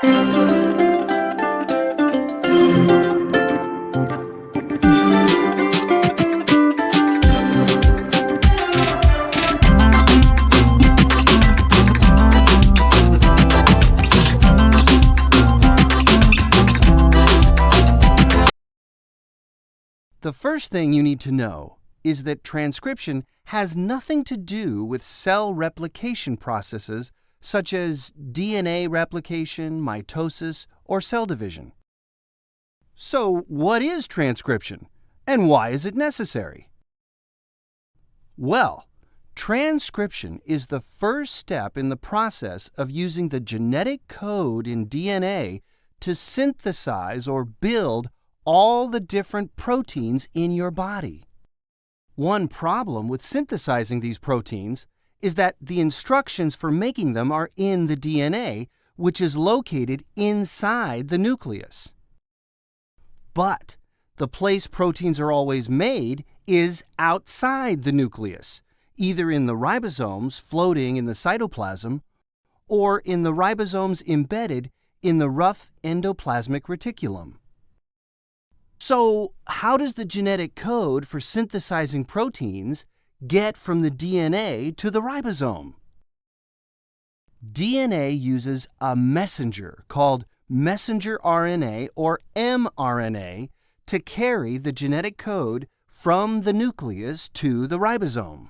The first thing you need to know is that transcription has nothing to do with cell replication processes such as DNA replication, mitosis, or cell division. So, what is transcription, and why is it necessary? Well, transcription is the first step in the process of using the genetic code in DNA to synthesize or build all the different proteins in your body. One problem with synthesizing these proteins is that the instructions for making them are in the DNA, which is located inside the nucleus. But the place proteins are always made is outside the nucleus, either in the ribosomes floating in the cytoplasm or in the ribosomes embedded in the rough endoplasmic reticulum. So, how does the genetic code for synthesizing proteins get from the DNA to the ribosome? DNA uses a messenger called messenger RNA or mRNA to carry the genetic code from the nucleus to the ribosome.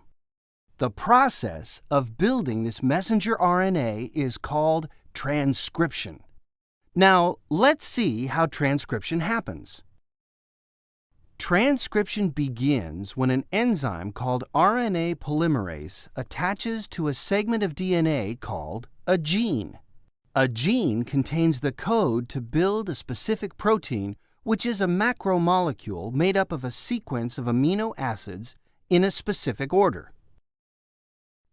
The process of building this messenger RNA is called transcription. Now, let's see how transcription happens. Transcription begins when an enzyme called RNA polymerase attaches to a segment of DNA called a gene. A gene contains the code to build a specific protein, which is a macromolecule made up of a sequence of amino acids in a specific order.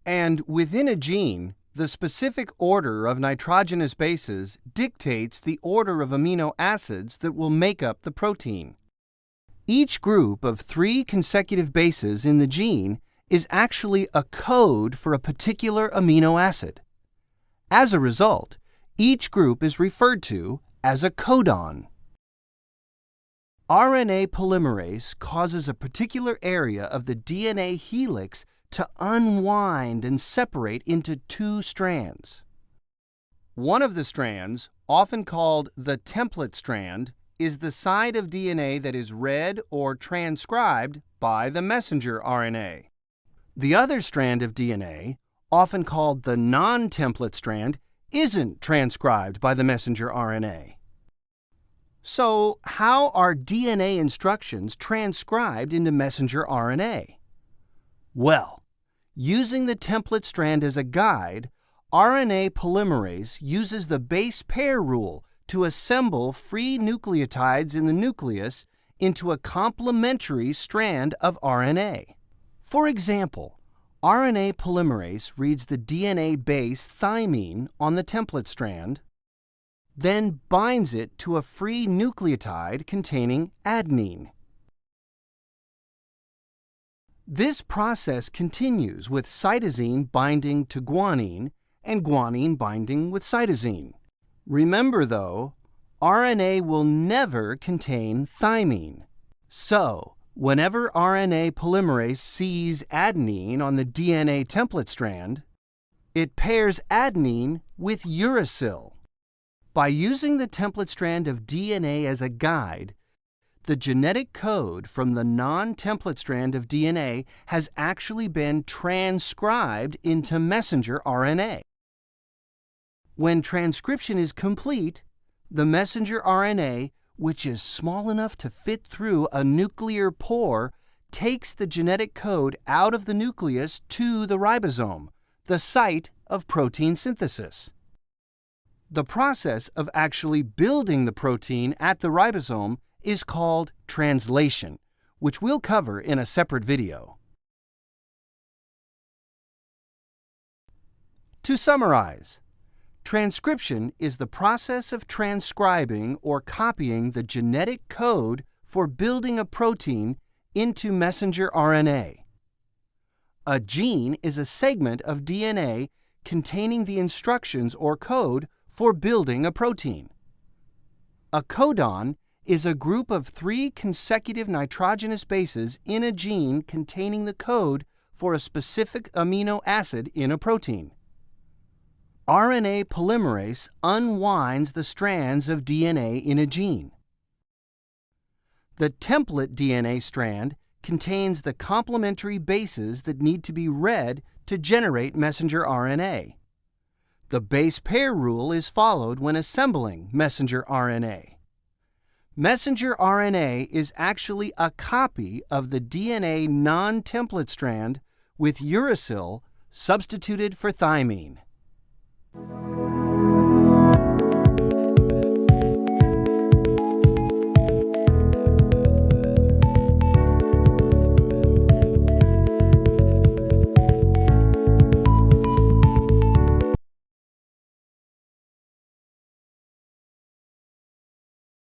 And within a gene, the specific order of nitrogenous bases dictates the order of amino acids that will make up the protein. Each group of 3 consecutive bases in the gene is actually a code for a particular amino acid. As a result, each group is referred to as a codon. RNA polymerase causes a particular area of the DNA helix to unwind and separate into 2 strands. One of the strands, often called the template strand, is the side of DNA that is read or transcribed by the messenger RNA. The other strand of DNA, often called the non-template strand, isn't transcribed by the messenger RNA. So, how are DNA instructions transcribed into messenger RNA? Well, using the template strand as a guide, RNA polymerase uses the base pair rule to assemble free nucleotides in the nucleus into a complementary strand of RNA. For example, RNA polymerase reads the DNA base thymine on the template strand, then binds it to a free nucleotide containing adenine. This process continues with cytosine binding to guanine and guanine binding with cytosine. Remember, though, RNA will never contain thymine. So, whenever RNA polymerase sees adenine on the DNA template strand, it pairs adenine with uracil. By using the template strand of DNA as a guide, the genetic code from the non-template strand of DNA has actually been transcribed into messenger RNA. When transcription is complete, the messenger RNA, which is small enough to fit through a nuclear pore, takes the genetic code out of the nucleus to the ribosome, the site of protein synthesis. The process of actually building the protein at the ribosome is called translation, which we'll cover in a separate video. To summarize, transcription is the process of transcribing or copying the genetic code for building a protein into messenger RNA. A gene is a segment of DNA containing the instructions or code for building a protein. A codon is a group of 3 consecutive nitrogenous bases in a gene containing the code for a specific amino acid in a protein. RNA polymerase unwinds the strands of DNA in a gene. The template DNA strand contains the complementary bases that need to be read to generate messenger RNA. The base pair rule is followed when assembling messenger RNA. Messenger RNA is actually a copy of the DNA non-template strand with uracil substituted for thymine.